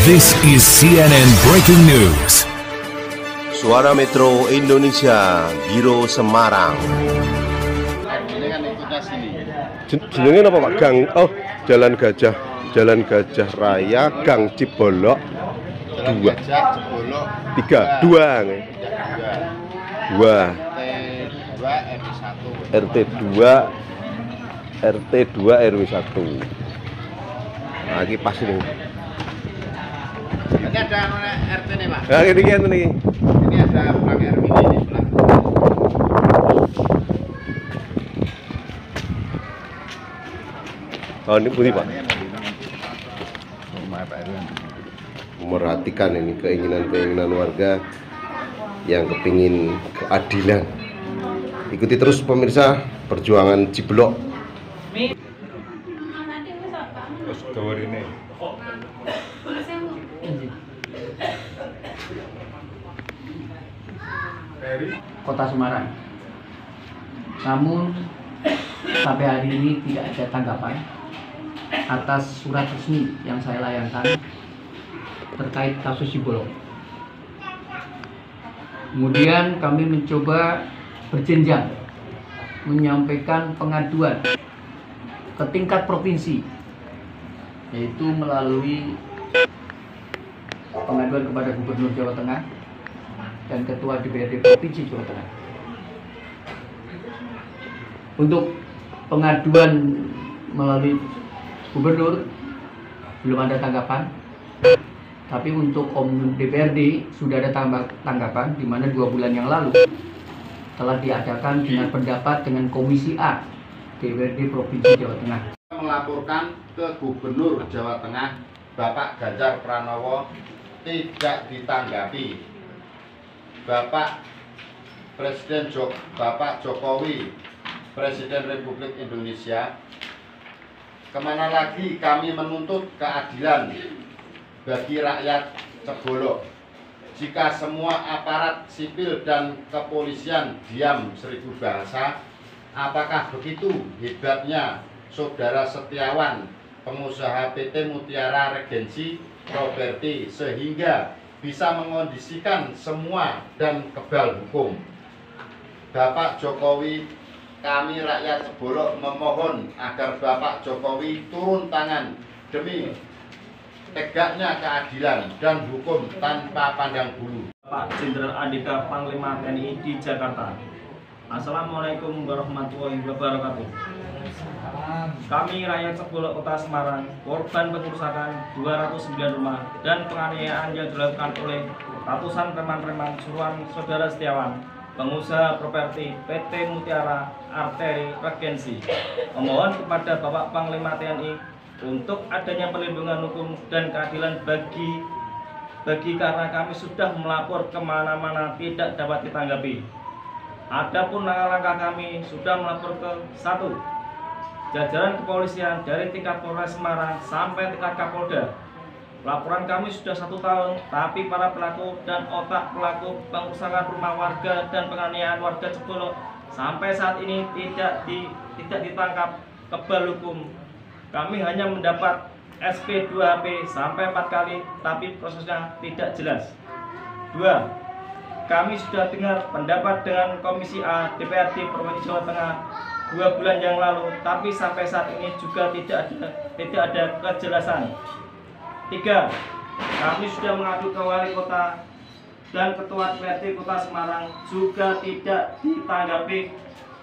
This is CNN Breaking News. Suara Metro Indonesia, Biro Semarang. Jenenge apa Pak? Gang Jalan Gajah Raya, Gang Cibolok 2. 3, 2. RT 2 RW 1. Nah, ini pas ini. Ini ada RT nih Pak. Nah, ini. Ini ada Bang Erwin ini sebelah. Oh, ini putih Pak. Rumah Pak Erwin. Memerhatikan ini keinginan warga yang kepingin keadilan. Ikuti terus pemirsa perjuangan Cibolok. Kota Semarang. Namun sampai hari ini tidak ada tanggapan atas surat resmi yang saya layangkan terkait kasus Cibolok. Kemudian kami mencoba berjenjang menyampaikan pengaduan ke tingkat provinsi, yaitu melalui pengaduan kepada Gubernur Jawa Tengah dan Ketua DPRD Provinsi Jawa Tengah. Untuk pengaduan melalui Gubernur belum ada tanggapan, tapi untuk DPRD sudah ada tanggapan, di mana 2 bulan yang lalu telah diadakan dengan pendapat dengan Komisi A DPRD Provinsi Jawa Tengah. Melaporkan ke Gubernur Jawa Tengah Bapak Ganjar Pranowo tidak ditanggapi. Bapak Jokowi, Presiden Republik Indonesia, kemana lagi kami menuntut keadilan bagi rakyat Cibolok jika semua aparat sipil dan kepolisian diam seribu bahasa? Apakah begitu hebatnya Saudara Setiawan, pengusaha PT Mutiara Regency Property, sehingga bisa mengondisikan semua dan kebal hukum? Bapak Jokowi, kami rakyat Cibolok memohon agar Bapak Jokowi turun tangan demi tegaknya keadilan dan hukum tanpa pandang bulu. Pak Jenderal Andika, Panglima TNI di Jakarta. Assalamualaikum warahmatullahi wabarakatuh. Kami rakyat Cibolok Kota Semarang, korban pengerusakan 209 rumah dan penganiayaan yang dilakukan oleh ratusan preman-preman suruhan Saudara Setiawan, pengusaha properti PT Mutiara Regency, memohon kepada Bapak Panglima TNI untuk adanya perlindungan hukum dan keadilan bagi karena kami sudah melapor kemana-mana tidak dapat ditanggapi. Adapun langkah-langkah kami sudah melapor ke 1. Jajaran kepolisian dari tingkat Polres Semarang sampai tingkat Kapolda. Laporan kami sudah 1 tahun, tapi para pelaku dan otak pelaku pengerusakan rumah warga dan penganiayaan warga Cibolok sampai saat ini tidak ditangkap kebal hukum. Kami hanya mendapat SP 2HP sampai 4 kali, tapi prosesnya tidak jelas. 2. Kami sudah dengar pendapat dengan Komisi A DPRD Provinsi Jawa Tengah 2 bulan yang lalu, tapi sampai saat ini juga tidak ada kejelasan. 3. Kami sudah mengadu ke Wali Kota dan Ketua DPRD Kota Semarang, juga tidak ditanggapi.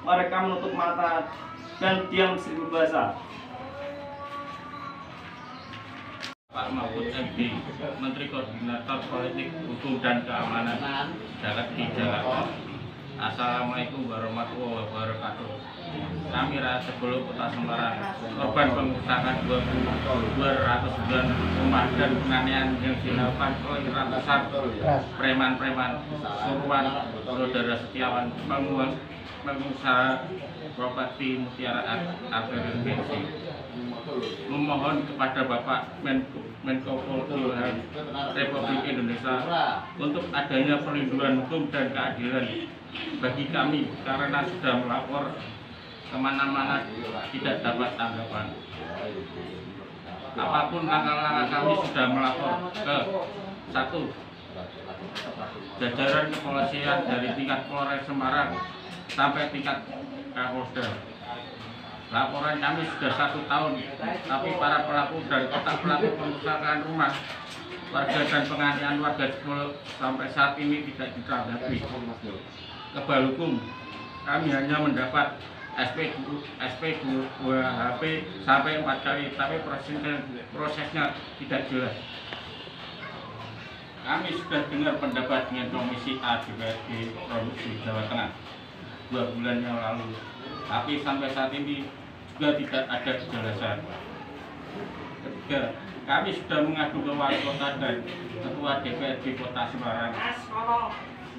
Mereka menutup mata dan diam seribu bahasa. Pak Mahfud MD, Menteri Koordinator Politik, Hukum dan Keamanan di Jakarta. Assalamualaikum warahmatullahi wabarakatuh. Kami rakyat Cibolok Kota Semarang, korban pengerusakan 209 rumah dan penganiayaan yang dilakukan oleh ratusan preman-preman suruhan Saudara Setiawan, pengusaha properti Mutiara Regency, memohon kepada Bapak Menko Polhukam Republik Indonesia untuk adanya perlindungan hukum dan keadilan bagi kami karena sudah melapor kemana-mana tidak dapat tanggapan. apapun langkah-langkah kami sudah melapor ke satu jajaran kepolisian dari tingkat Polres Semarang sampai tingkat Kapolda. Laporan kami sudah 1 tahun, tapi para pelaku dan otak pelaku perusakan rumah warga dan penganiayaan warga Jebolo sampai saat ini tidak ditanggapi. Kebal hukum, kami hanya mendapat SP 2HP sampai 4 kali, tapi prosesnya tidak jelas. Kami sudah dengar pendapat dengan Komisi A DPRD Provinsi Jawa Tengah 2 bulan yang lalu, tapi sampai saat ini juga tidak ada kejelasan. Ketiga, kami sudah mengadu ke wali kota dan ketua DPRD Kota Semarang,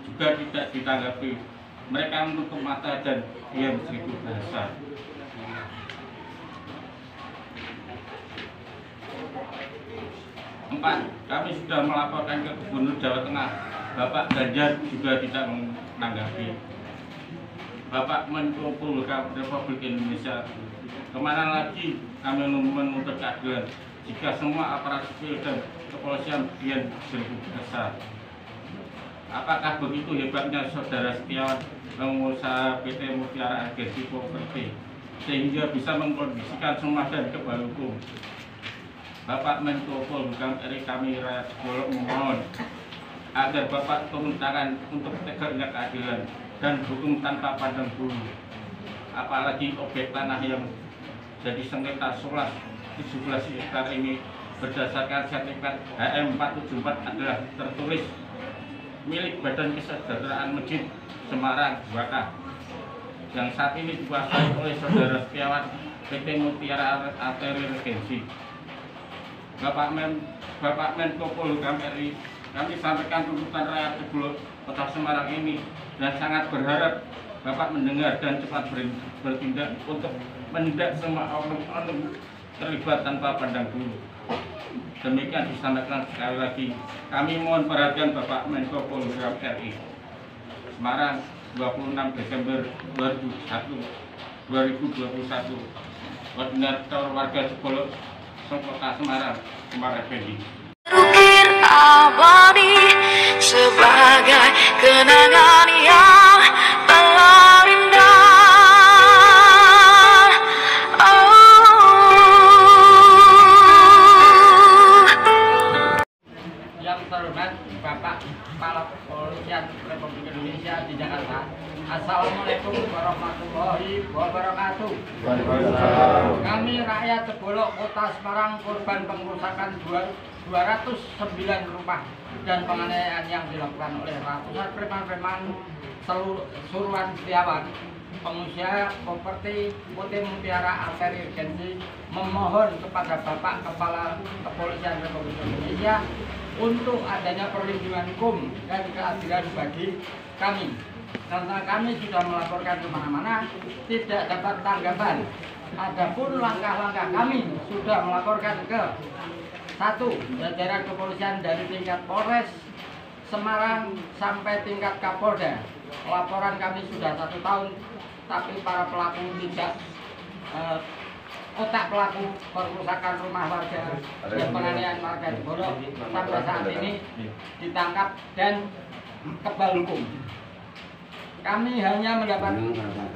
juga tidak ditanggapi. Mereka menutup mata dan diam seribu bahasa. 4, kami sudah melaporkan ke Gubernur Jawa Tengah, Bapak Ganjar juga tidak menanggapi. Bapak Menko Polhukam Republik Indonesia, kemana lagi kami menuntut keadilan jika semua aparat sipil dan kepolisian diam seribu bahasa? Apakah begitu hebatnya Saudara Setiawan, pengusaha PT Mutiara Agensi Properti, sehingga bisa mengkondisikan semua dan kebal hukum? Bapak Menko Polhukam RI, kami rakyat Jebolo memohon agar Bapak turun tangan untuk tegaknya keadilan dan hukum tanpa pandang bulu. Apalagi objek tanah yang jadi sengketa 17 hektar ini berdasarkan sertifikat HM 474 adalah tertulis milik Badan Kesejahteraan Masjid Semarang Buaka, yang saat ini dikuasai oleh Saudara Setiawan PT Mutiara Agensi. Bapak Menko Polhukam RI, kami sampaikan tuntutan rakyat Jebolo Kota Semarang ini dan sangat berharap Bapak mendengar dan cepat bertindak untuk menindak semua oknum terlibat tanpa pandang bulu. Demikian disampaikan sekali lagi. Kami mohon perhatian Bapak Menko Polhukam RI. Semarang, 26 Desember 2021. Koordinator warga Jebolo Kota Semarang, Umar Effendi. Ukir abadi sebagai kenangan yang telah indah. Yang terhormat Bapak Kepala Kepolisian Republik Indonesia di Jakarta, Assalamualaikum warahmatullahi wabarakatuh. Kami rakyat Jebolo Kota Semarang korban pengerusakan 209 rumah dan penganiayaan yang dilakukan oleh ratusan preman-preman Suruhan Setiawan, pengusaha properti PT Mutiara Agensi, memohon kepada Bapak Kepala Kepolisian Republik Indonesia untuk adanya perlindungan hukum dan keadilan bagi kami, karena kami sudah melaporkan kemana-mana tidak dapat tanggapan. Adapun langkah-langkah kami sudah melaporkan ke 1, jajaran kepolisian dari tingkat Polres Semarang sampai tingkat Kapolda. Laporan kami sudah 1 tahun, tapi para pelaku tidak otak pelaku perusakan rumah warga dan penganiayaan warga Jebolo sampai saat ini ditangkap dan kebal hukum. Kami hanya mendapat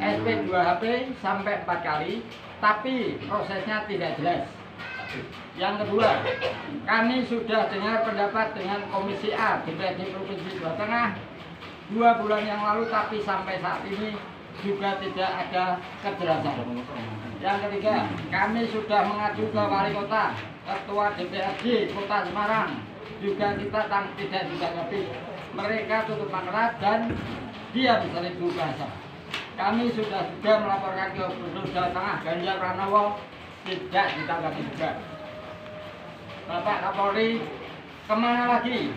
SP 2HP sampai 4 kali, tapi prosesnya tidak jelas. Yang kedua, kami sudah dengar pendapat dengan Komisi A DPRD Provinsi Jawa Tengah 2 bulan yang lalu, tapi sampai saat ini juga tidak ada kejelasan. Yang ketiga, kami sudah mengadu ke wali kota, ketua DPRD Kota Semarang, juga kita tidak ditanggapi. Mereka tutup mata dan diam seribu bahasa. Kami sudah juga melaporkan ke Gubernur Jawa Tengah Ganjar Pranowo, tidak ditanggapi juga. Bapak Kapolri, kemana lagi?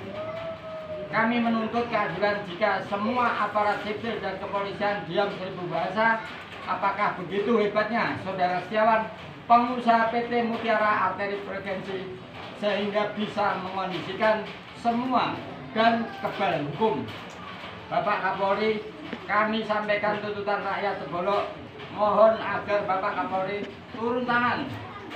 Kami menuntut keadilan jika semua aparat sipil dan kepolisian diam seribu bahasa. Apakah begitu hebatnya Saudara Setiawan, pengusaha PT Mutiara Agensi, sehingga bisa mengondisikan semua dan kebal hukum? Bapak Kapolri, kami sampaikan tuntutan rakyat Jebolo, mohon agar Bapak Kapolri turun tangan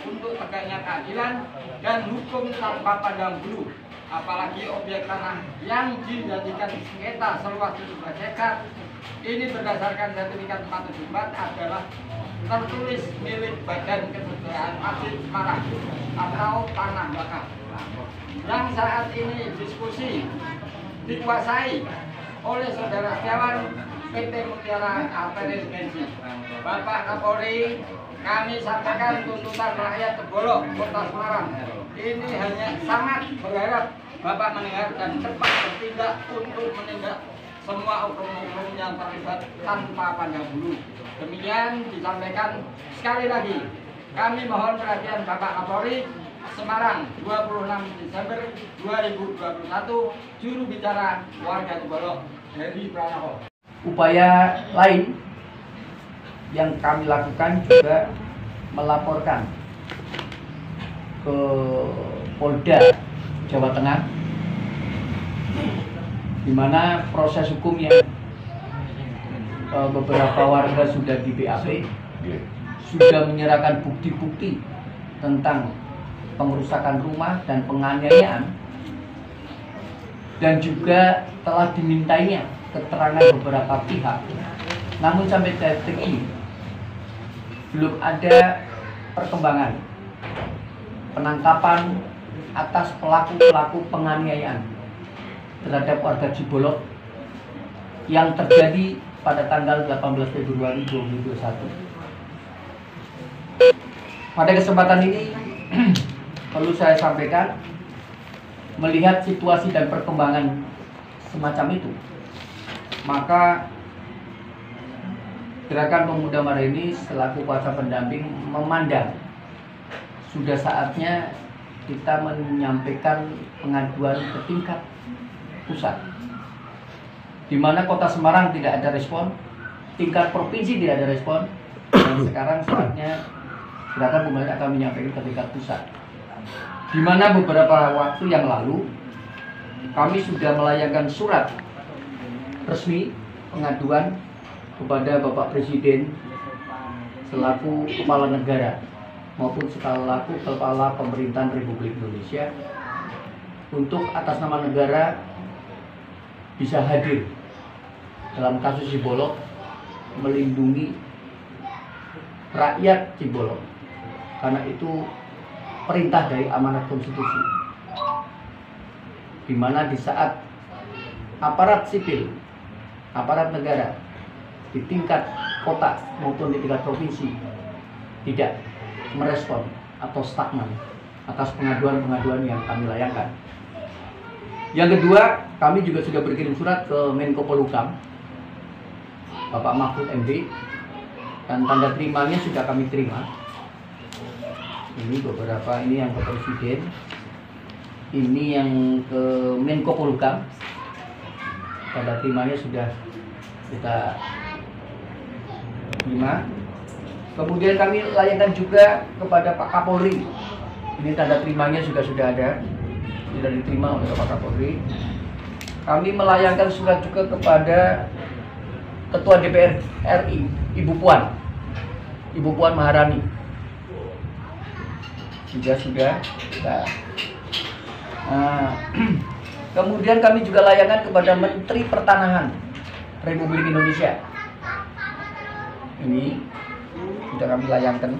untuk tegaknya keadilan dan hukum tanpa pandang bulu. Apalagi objek tanah yang dijadikan sengketa seluas 17 hektar ini berdasarkan sertifikat 474 adalah tertulis milik Badan Kesejahteraan Masjid Semarang atau tanah wakaf yang saat ini diskusi dikuasai oleh Saudara Setiawan PT Mutiara Arteri Bensin. Bapak Kapolri, kami sampaikan tuntutan rakyat Cebolok, Kota Semarang. Ini hanya sangat berharap Bapak mendengar dan cepat bertindak untuk menindak semua oknum-oknum yang terlibat tanpa pandang bulu. Demikian disampaikan sekali lagi. Kami mohon perhatian Bapak Kapolri, Semarang, 26 Desember 2021, juru bicara warga Cebolok, Heri Pranowo. Upaya lain yang kami lakukan juga melaporkan ke Polda Jawa Tengah, di mana proses hukumnya beberapa warga sudah di BAP, sudah menyerahkan bukti-bukti tentang pengerusakan rumah dan penganiayaan, dan juga telah dimintainya keterangan beberapa pihak. Namun sampai detik ini belum ada perkembangan penangkapan atas pelaku-pelaku penganiayaan terhadap warga Cibolok yang terjadi pada tanggal 18 Februari 2021. Pada kesempatan ini perlu saya sampaikan, melihat situasi dan perkembangan semacam itu, maka Gerakan Pemuda Marini selaku kuasa pendamping memandang sudah saatnya kita menyampaikan pengaduan ke tingkat pusat, di mana Kota Semarang tidak ada respon, tingkat provinsi tidak ada respon, dan sekarang saatnya Gerakan Pemuda akan menyampaikan ke tingkat pusat, di mana beberapa waktu yang lalu kami sudah melayangkan surat resmi pengaduan kepada Bapak Presiden selaku Kepala Negara maupun selaku Kepala Pemerintahan Republik Indonesia untuk atas nama negara bisa hadir dalam kasus Cibolok, melindungi rakyat Cibolok, karena itu perintah dari amanat konstitusi, di mana di saat aparat sipil, aparat negara di tingkat kota maupun di tingkat provinsi tidak merespon atau stagnan atas pengaduan-pengaduan yang kami layangkan. Yang kedua, kami juga sudah berkirim surat ke Menko Polhukam, Bapak Mahfud MD, dan tanda terimanya sudah kami terima. Ini beberapa, ini yang ke Presiden, ini yang ke Menko Polhukam, tanda terimanya sudah kita terima. Kemudian kami layangkan juga kepada Pak Kapolri. Ini tanda terimanya juga sudah ada, sudah diterima oleh Pak Kapolri. Kami melayangkan surat juga kepada Ketua DPR RI, Ibu Puan Maharani. Juga sudah. Kemudian kami juga layangkan kepada Menteri Pertanahan Republik Indonesia. Ini sudah kami layangkan.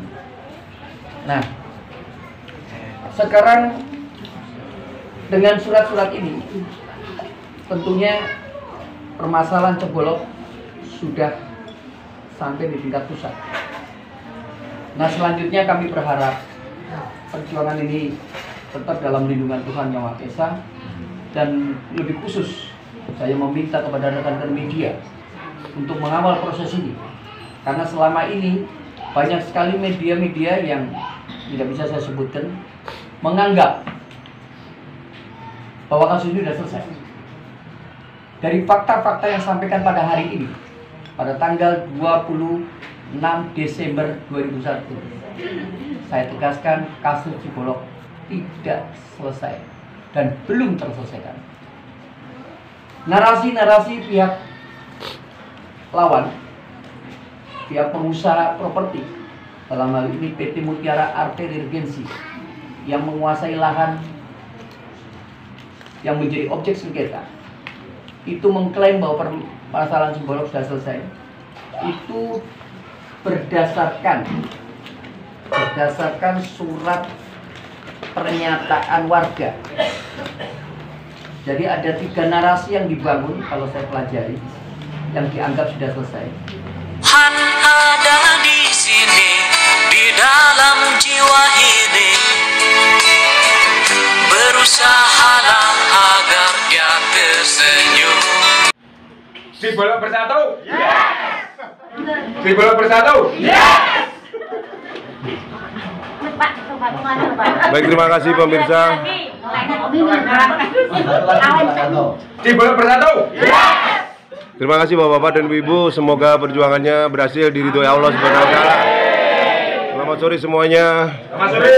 Nah, sekarang dengan surat-surat ini tentunya permasalahan Cebolok sudah sampai di tingkat pusat. Nah, selanjutnya kami berharap perjuangan ini tetap dalam lindungan Tuhan Yang Maha Esa, dan lebih khusus saya meminta kepada rekan-rekan media untuk mengawal proses ini, karena selama ini banyak sekali media-media yang tidak bisa saya sebutkan menganggap bahwa kasus ini sudah selesai. Dari fakta-fakta yang disampaikan pada hari ini, pada tanggal 26 Desember 2001, saya tegaskan kasus Cibolok tidak selesai dan belum terselesaikan. Narasi-narasi pihak lawan, pihak pengusaha properti dalam hal ini PT Mutiara Arteri Regency, yang menguasai lahan yang menjadi objek sengketa, itu mengklaim bahwa permasalahan Cibolok sudah selesai. Itu berdasarkan surat pernyataan warga. Jadi ada 3 narasi yang dibangun kalau saya pelajari, yang dianggap sudah selesai. Tuhan ada di sini, di dalam jiwa ini, berusahalah agar dia tersenyum. Cibolok bersatu. Yes. Cibolok bersatu. Yes. Baik, terima kasih pemirsa. Cibolok bersatu. Yes. Terima kasih Bapak-bapak dan Ibu. Semoga perjuangannya berhasil diridhoi Allah Subhanahu wa taala. Selamat sore semuanya. Selamat sore.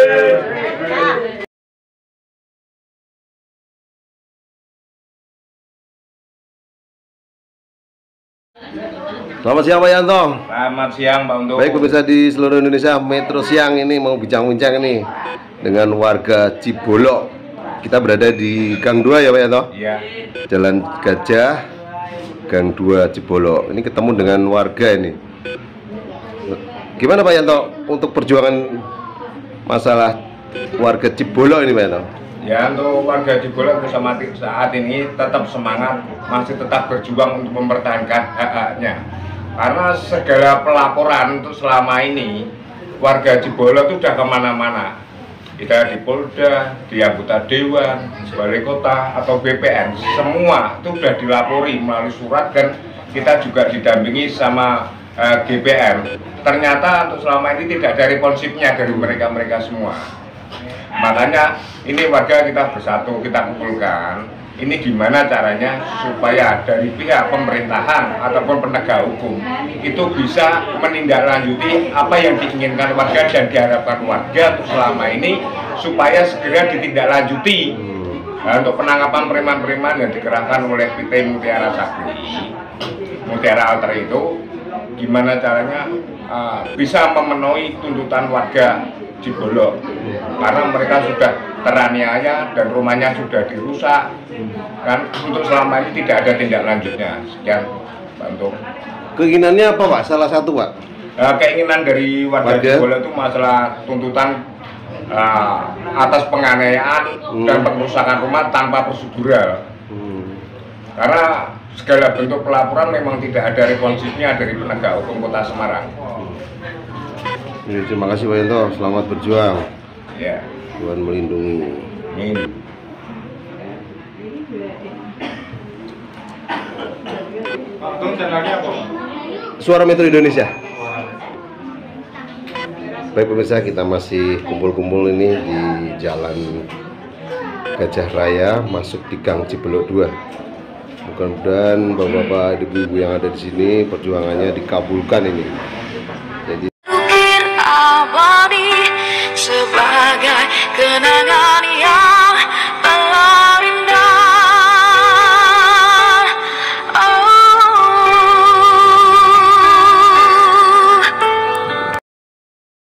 Selamat siang Pak Yanto. Selamat siang Pak Untung. Baik pemirsa di seluruh Indonesia, Metro Siang ini mau bincang-bincang nih dengan warga Cibolok. Kita berada di Gang 2 ya Pak Yanto? Iya. Jalan Gajah, Gang 2 Cibolok. Ini ketemu dengan warga ini. Gimana Pak Yanto untuk perjuangan masalah warga Cibolok ini Pak Yanto? Ya, untuk warga Cibolok bersama saat ini tetap semangat, masih tetap berjuang untuk mempertahankan hak-haknya. Karena segala pelaporan untuk selama ini warga Cibolok itu sudah kemana-mana. Kita di Polda, di anggota Dewan, Balai Kota atau BPN, semua itu sudah dilapori melalui surat dan kita juga didampingi sama GPM. Ternyata untuk selama ini tidak ada responsifnya dari mereka semua. Makanya ini warga kita bersatu, kita kumpulkan. Ini gimana caranya supaya dari pihak pemerintahan ataupun penegak hukum itu bisa menindaklanjuti apa yang diinginkan warga dan diharapkan warga untuk selama ini supaya segera ditindaklanjuti. Nah, untuk penangkapan preman-preman yang dikerahkan oleh PT Mutiara Sakti, Mutiara Alter itu gimana caranya bisa memenuhi tuntutan warga Cibolok, karena mereka sudah teraniaya dan rumahnya sudah dirusak kan. Untuk selama ini tidak ada tindak lanjutnya. Sekian Pak Untung. Keinginannya apa Pak? Salah satu Pak? Keinginan dari warga Cibolok itu masalah tuntutan atas penganiayaan dan pengerusakan rumah tanpa prosedural. Karena segala bentuk pelaporan memang tidak ada responsifnya dari penegak hukum Kota Semarang. Terima kasih Pak Yanto, selamat berjuang. Ya. Tuhan melindungi. Amin. Suara Metro Indonesia. Baik pemirsa, kita masih kumpul-kumpul ini di Jalan Gajah Raya, masuk di Gang Cibolok 2. Mudah-mudahan bapak-bapak, ibu-ibu yang ada di sini perjuangannya dikabulkan ini.